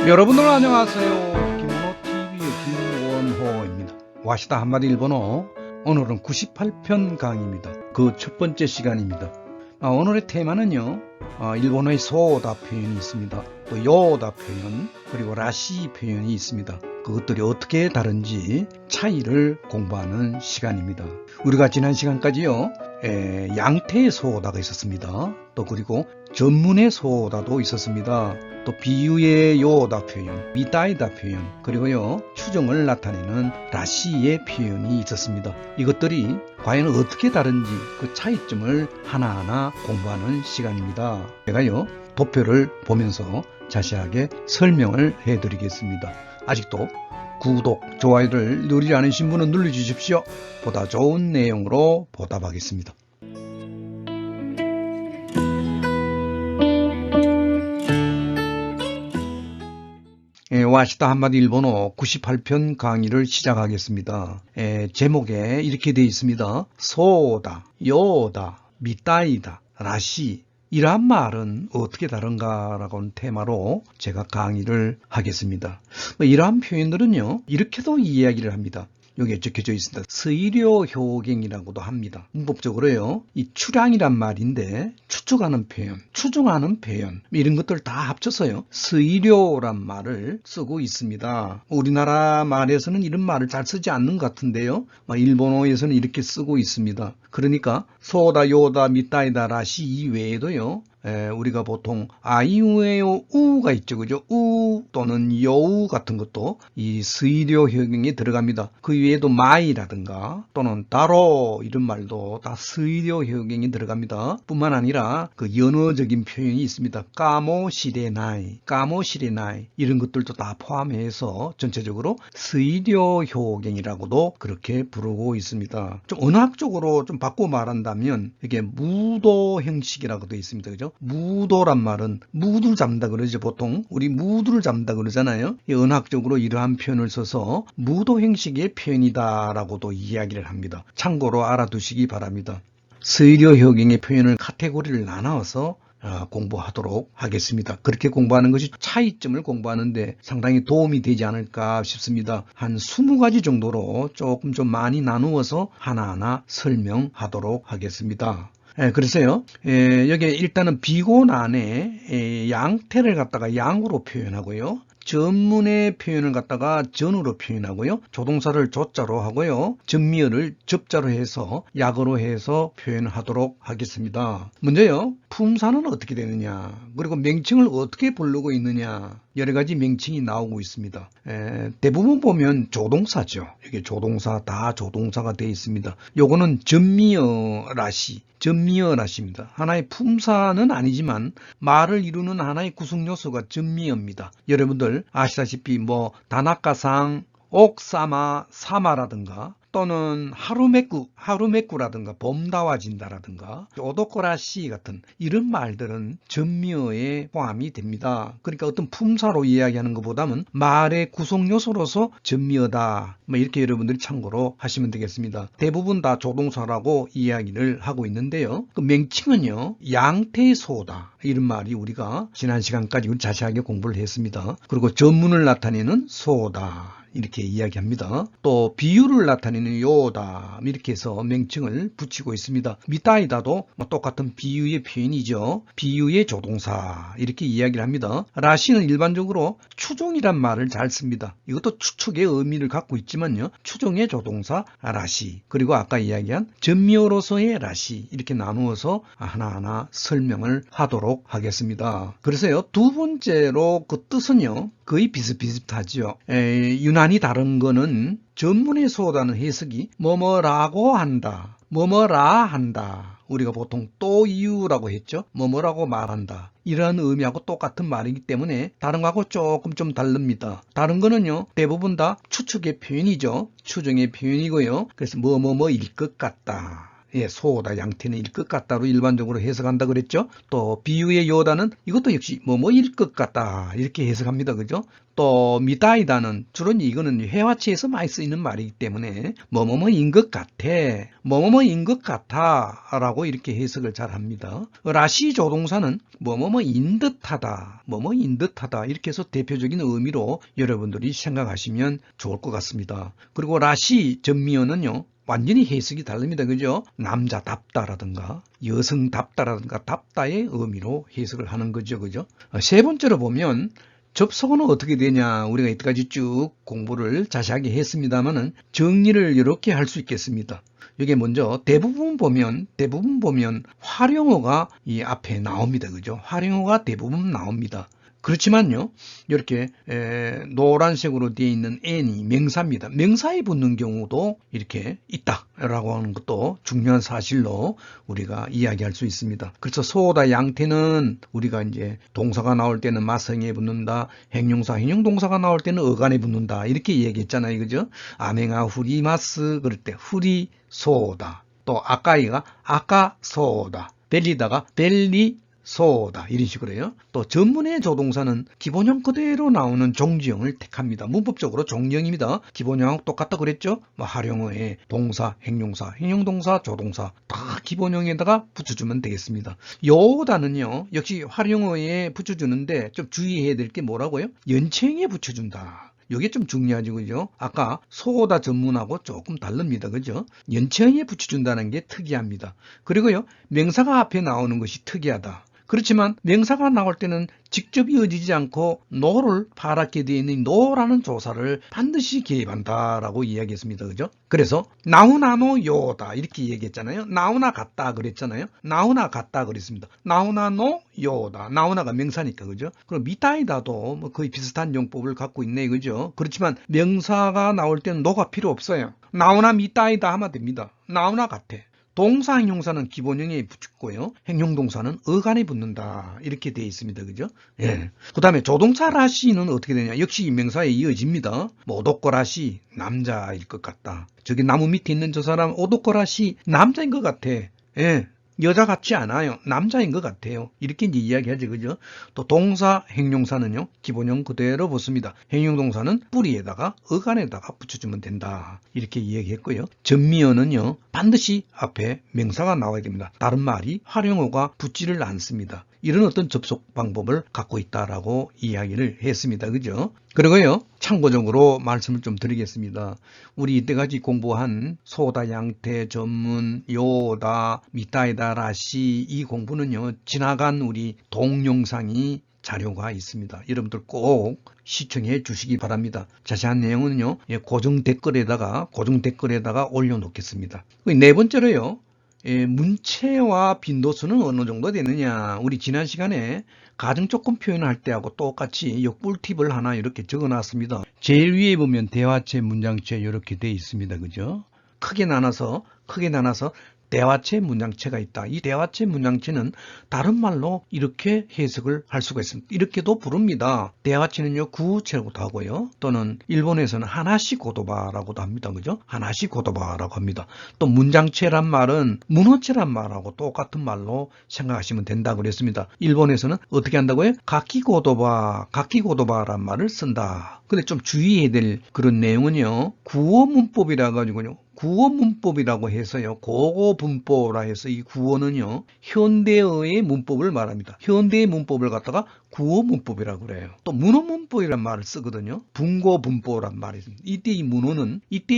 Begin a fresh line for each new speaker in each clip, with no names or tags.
여러분들 안녕하세요. 김원호TV의 김원호입니다. 와시다 한마디 일본어. 오늘은 98편 강의입니다. 그 첫 번째 시간입니다. 오늘의 테마는요, 일본어의 소다 표현이 있습니다. 또 요다 표현, 그리고 라시 표현이 있습니다. 그것들이 어떻게 다른지 차이를 공부하는 시간입니다. 우리가 지난 시간까지요, 양태의 소다가 있었습니다. 또 그리고 전문의 소다도 있었습니다. 또 비유의 요다 표현, 미다이다 표현, 그리고요 추정을 나타내는 라시의 표현이 있었습니다. 이것들이 과연 어떻게 다른지 그 차이점을 하나하나 공부하는 시간입니다. 제가요 도표를 보면서 자세하게 설명을 해드리겠습니다. 아직도 구독, 좋아요를 누르지 않으신 분은 눌러주십시오. 보다 좋은 내용으로 보답하겠습니다. 와시다 한마디 일본어 98편 강의를 시작하겠습니다. 제목에 이렇게 되어 있습니다. 소다, 요다, 미다이다, 라시. 이러한 말은 어떻게 다른가라고 하는 테마로 제가 강의를 하겠습니다. 이러한 표현들은요, 이렇게도 이야기를 합니다. 여기에 적혀져 있습니다. 서의료 효경이라고도 합니다. 문법적으로요, 이 추량이란 말인데 추측하는 표현, 추정하는 표현 이런 것들 다 합쳐서요 서의료란 말을 쓰고 있습니다. 우리나라 말에서는 이런 말을 잘 쓰지 않는 것 같은데요, 일본어에서는 이렇게 쓰고 있습니다. 그러니까 소다, 요다, 미다이다, 라시 이외에도요, 우리가 보통 아이우에요 우가 있죠, 그죠? 우 또는 여우 같은 것도 이 서의료 효경에 들어갑니다. 그 외에도 마이라든가 또는 다로 이런 말도 다 서의료 효경에 들어갑니다. 뿐만 아니라 그 연어적인 표현이 있습니다. 까모시레나이, 까모시레나이 이런 것들도 다 포함해서 전체적으로 서의료 효경이라고도 그렇게 부르고 있습니다. 좀 언어학적으로 좀 바꿔 말한다면 이게 무도 형식이라고 되어 있습니다, 그죠? 무도란 말은 무드를 잡는다 그러죠. 보통 우리 무드를 잡는다 그러잖아요. 언어학적으로 이러한 표현을 써서 무도 형식의 표현이다 라고도 이야기를 합니다. 참고로 알아두시기 바랍니다. 서의료 효경의 표현을 카테고리를 나눠서 공부하도록 하겠습니다. 그렇게 공부하는 것이 차이점을 공부하는데 상당히 도움이 되지 않을까 싶습니다. 한 20가지 정도로 조금 좀 많이 나누어서 하나하나 설명하도록 하겠습니다. 그래서요, 여기 일단은 비곤 안에 양태를 갖다가 양으로 표현하고요, 전문의 표현을 갖다가 전으로 표현하고요, 조동사를 조자로 하고요, 전미어를 접자로 해서 약어로 해서 표현하도록 하겠습니다. 먼저요, 품사는 어떻게 되느냐, 그리고 명칭을 어떻게 부르고 있느냐, 여러 가지 명칭이 나오고 있습니다. 대부분 보면 조동사죠. 이게 조동사, 다 조동사가 되어 있습니다. 요거는 전미어 라시, 전미어 라시입니다. 하나의 품사는 아니지만 말을 이루는 하나의 구성 요소가 전미어입니다. 여러분들 아시다시피 다나카상, 옥사마, 사마라든가 또는 하루메꾸라든가 봄다와진다라든가 오도코라시 같은 이런 말들은 전미어에 포함이 됩니다. 그러니까 어떤 품사로 이야기하는 것보다는 말의 구성 요소로서 전미어다, 이렇게 여러분들이 참고로 하시면 되겠습니다. 대부분 다 조동사라고 이야기를 하고 있는데요, 그 명칭은요 양태소다, 이런 말이 우리가 지난 시간까지 자세하게 공부를 했습니다. 그리고 전문을 나타내는 소다 이렇게 이야기합니다. 또 비유를 나타내는 요다 이렇게 해서 명칭을 붙이고 있습니다. 미다이다도 똑같은 비유의 표현이죠. 비유의 조동사 이렇게 이야기를 합니다. 라시는 일반적으로 추종이란 말을 잘 씁니다. 이것도 추측의 의미를 갖고 있지만요, 추종의 조동사 라시, 그리고 아까 이야기한 전미어로서의 라시 이렇게 나누어서 하나하나 설명을 하도록 하겠습니다. 그래서요, 두 번째로 그 뜻은요 거의 비슷비슷하죠. 유난히 다른 거는 전문의 소다는 해석이 뭐뭐라고 한다, 뭐뭐라 한다. 우리가 보통 또 이유라고 했죠. 뭐뭐라고 말한다. 이런 의미하고 똑같은 말이기 때문에 다른 거하고 조금 좀 다릅니다. 다른 거는요, 대부분 다 추측의 표현이죠. 추정의 표현이고요. 그래서 뭐뭐뭐일 것 같다 예, 소다 양태는 일 것 같다로 일반적으로 해석한다 그랬죠. 또 비유의 요다는 이것도 역시 뭐뭐일 것 같다 이렇게 해석합니다. 그죠? 또 미다이다는 주로 이거는 회화치에서 많이 쓰이는 말이기 때문에 뭐뭐뭐인 것 같아, 뭐뭐뭐인 것 같아 라고 이렇게 해석을 잘 합니다. 라시 조동사는 뭐뭐뭐인 듯하다, 뭐뭐인 듯하다 이렇게 해서 대표적인 의미로 여러분들이 생각하시면 좋을 것 같습니다. 그리고 라시 전미어는요 완전히 해석이 다릅니다. 그죠? 남자답다라든가 여성답다라든가 답다의 의미로 해석을 하는 거죠. 그죠? 세 번째로 보면 접속어는 어떻게 되냐 우리가 이때까지 쭉 공부를 자세하게 했습니다만은 정리를 이렇게 할 수 있겠습니다. 이게 먼저 대부분 보면 활용어가 이 앞에 나옵니다. 그죠? 활용어가 대부분 나옵니다. 그렇지만요, 이렇게 노란색으로 되어 있는 n이 명사입니다. 명사에 붙는 경우도 이렇게 있다라고 하는 것도 중요한 사실로 우리가 이야기할 수 있습니다. 그래서 소다 양태는 우리가 이제 동사가 나올 때는 마성에 붙는다, 행용사, 행용동사가 나올 때는 어간에 붙는다 이렇게 얘기했잖아요, 그죠? 아맹아 후리마스 그럴 때 후리 소다, 또 아까이가 아까 소다, 벨리다가 벨리 소다 이런 식으로요. 또 전문의 조동사는 기본형 그대로 나오는 종지형을 택합니다. 문법적으로 종지형입니다. 기본형하고 똑같다 그랬죠? 활용어에 동사, 행용사, 행용동사, 조동사 다 기본형에다가 붙여주면 되겠습니다. 요다는요 역시 활용어에 붙여주는데 좀 주의해야 될 게 뭐라고요? 연체형에 붙여준다. 이게 좀 중요하죠, 그죠? 아까 소다 전문하고 조금 다릅니다, 그죠? 연체형에 붙여준다는 게 특이합니다. 그리고요, 명사가 앞에 나오는 것이 특이하다. 그렇지만 명사가 나올 때는 직접 이어지지 않고 노를 파랗게 되어 있는 노라는 조사를 반드시 개입한다라고 이야기했습니다. 그죠? 그래서 나우나노 요다 이렇게 얘기했잖아요. 나우나 같다 그랬잖아요. 나우나 같다 그랬습니다. 나우나노 요다. 나우나가 명사니까 그죠? 그리고 미타이다도 뭐 거의 비슷한 용법을 갖고 있네 그죠? 그렇지만 명사가 나올 때는 노가 필요 없어요. 나우나 미타이다 하면 됩니다. 나우나 같아. 동사 행용사는 기본형에 붙고요. 행용동사는 어간에 붙는다. 이렇게 되어 있습니다. 그죠? 예. 그 다음에 조동사 라시는 어떻게 되냐? 역시 명사에 이어집니다. 뭐 오도꼬라시 남자일 것 같다. 저기 나무 밑에 있는 저 사람 오도꼬라시 남자인 것 같아. 예. 여자 같지 않아요. 남자인 것 같아요. 이렇게 이제 이야기하죠. 그죠? 또 동사, 행용사는요, 기본형 그대로 붙습니다. 행용동사는 뿌리에다가, 어간에다가 붙여주면 된다. 이렇게 이야기했고요. 전미어는요, 반드시 앞에 명사가 나와야 됩니다. 다른 말이 활용어가 붙지를 않습니다. 이런 어떤 접속 방법을 갖고 있다라고 이야기를 했습니다. 그죠? 그리고요, 참고적으로 말씀을 좀 드리겠습니다. 우리 이때까지 공부한 소다, 양태, 전문, 요다, 미타이다, 라시 이 공부는요, 지나간 우리 동영상이 자료가 있습니다. 여러분들 꼭 시청해 주시기 바랍니다. 자세한 내용은요, 고정 댓글에다가 올려놓겠습니다. 네 번째로요, 문체와 빈도수는 어느 정도 되느냐. 우리 지난 시간에 가정조건 표현할 때하고 똑같이 요 꿀팁을 하나 이렇게 적어놨습니다. 제일 위에 보면 대화체, 문장체 이렇게 되어 있습니다. 그죠? 크게 나눠서 대화체, 문장체가 있다. 이 대화체, 문장체는 다른 말로 이렇게 해석을 할 수가 있습니다. 이렇게도 부릅니다. 대화체는요, 구체라고도 하고요. 또는 일본에서는 하나시 고도바라고도 합니다. 그죠? 하나시 고도바라고 합니다. 또 문장체란 말은 문어체란 말하고 똑같은 말로 생각하시면 된다고 그랬습니다. 일본에서는 어떻게 한다고요? 가키고도바란 말을 쓴다. 근데 좀 주의해야 될 그런 내용은요, 구어 문법이라 가지고요. 구어 문법이라고 해서요. 고고 문법이라 해서 이 구어는요. 현대어의 문법을 말합니다. 현대의 문법을 갖다가 구어 문법이라고 그래요. 또 문어 문법이란 말을 쓰거든요. 분고 문법이란 말이 있습니다. 이때의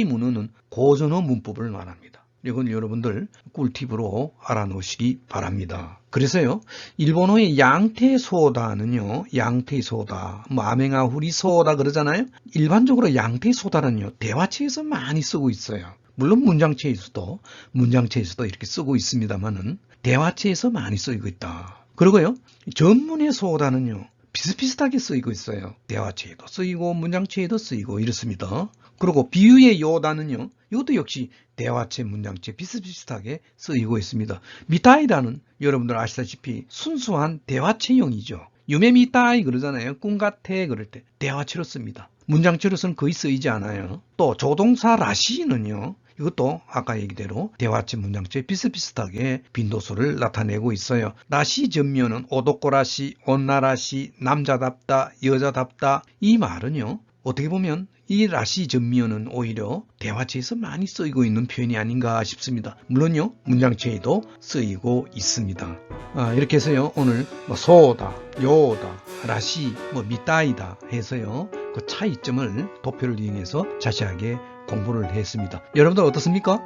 문어는 고전어 문법을 말합니다. 이건 여러분들 꿀팁으로 알아놓으시기 바랍니다. 그래서요, 일본어의 양태소다는요, 양태소다, 아맹아 후리소다 그러잖아요. 일반적으로 양태소다는요, 대화체에서 많이 쓰고 있어요. 물론 문장체에서도 이렇게 쓰고 있습니다만은 대화체에서 많이 쓰이고 있다. 그리고요, 전문의 소다는요, 비슷비슷하게 쓰이고 있어요. 대화체에도 쓰이고 문장체에도 쓰이고 이렇습니다. 그리고 비유의 요다는요, 이것도 역시 대화체, 문장체 비슷비슷하게 쓰이고 있습니다. 미타이다는 여러분들 아시다시피 순수한 대화체형이죠. 유메미타이 그러잖아요. 꿈 같아 그럴 때 대화체로 씁니다. 문장체로서는 거의 쓰이지 않아요. 또 조동사 라시는요, 이것도 아까 얘기대로 대화체 문장체 비슷비슷하게 빈도수를 나타내고 있어요. 나시 전면은 오도꼬라시, 온나라시, 남자답다, 여자답다. 이 말은요. 어떻게 보면 이 라시 전면은 오히려 대화체에서 많이 쓰이고 있는 표현이 아닌가 싶습니다. 물론요. 문장체에도 쓰이고 있습니다. 이렇게 해서요. 오늘 소다, 요다, 라시, 미따이다 해서요. 그 차이점을 도표를 이용해서 자세하게 공부를 했습니다. 여러분들 어떻습니까?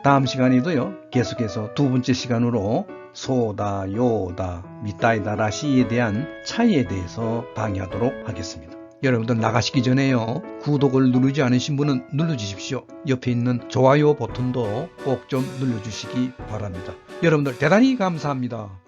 다음 시간에도요. 계속해서 두 번째 시간으로 소다, 요다, 미따이다, 라시에 대한 차이에 대해서 강의하도록 하겠습니다. 여러분들 나가시기 전에요. 구독을 누르지 않으신 분은 눌러주십시오. 옆에 있는 좋아요 버튼도 꼭 좀 눌러주시기 바랍니다. 여러분들 대단히 감사합니다.